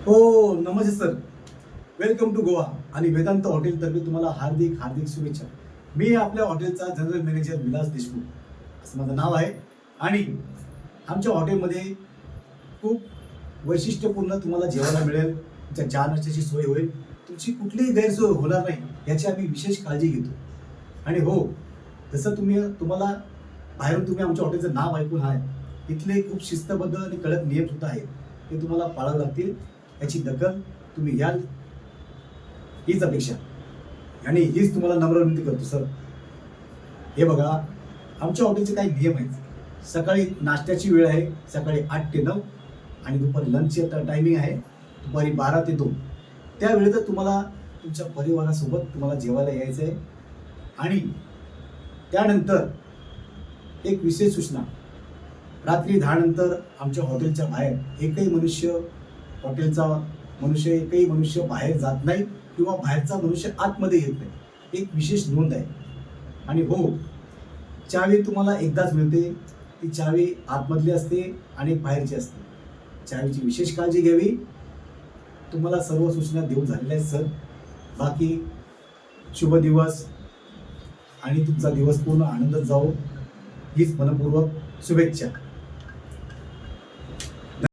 हो, नमस्ते sir. Welcome to Goa आणि वेदांत हॉटेलतर्फे तुम्हाला हार्दिक हार्दिक शुभेच्छा. मी आपल्या हॉटेलचा जनरल मॅनेजर विलास देशमुख असं माझं नाव आहे. आणि आमच्या हॉटेलमध्ये खूप वैशिष्ट्यपूर्ण तुम्हाला जेवायला मिळेल. तुमच्या चहा नाश्त्याची सोय होईल. तुमची कुठलीही गैरसोय होणार नाही याची आम्ही विशेष काळजी घेतो. आणि हो, जसं तुम्हाला बाहेरून तुम्ही आमच्या हॉटेलचं नाव ऐकून आहे, इथले खूप शिस्तबद्ध आणि कडक नियम सुद्धा आहेत. ते तुम्हाला पाळावे लागतील. याची दखल तुम्ही घ्याल हीच अपेक्षा आणि हीच तुम्हाला नम्र विनंती करतो सर. हे बघा, आमच्या हॉटेलचे काही नियम आहेत. सकाळी नाश्त्याची वेळ आहे सकाळी 8 ते 9 आणि दुपारी लंचची टायमिंग आहे दुपारी 12 ते 2. त्या वेळेत तुम्हाला तुमच्या परिवारासोबत तुम्हाला जेवायला यायचं आहे. आणि त्यानंतर एक विशेष सूचना, रात्री 10 नंतर आमच्या हॉटेलच्या बाहेर एकही मनुष्य बाहेर जात नाही किंवा बाहेरचा मनुष्य आतमध्ये येत नाही. एक विशेष नोंद आहे. आणि हो, चावी तुम्हाला एकदाच मिळते. ती चावी आतमधली असते आणि बाहेरची असते. चावीची विशेष काळजी घ्यावी. तुम्हाला सर्व सूचना देऊन झालेल्या आहेत सर. बाकी शुभ दिवस आणि तुमचा दिवस पूर्ण आनंदात जाओ हीच मनपूर्वक शुभेच्छा.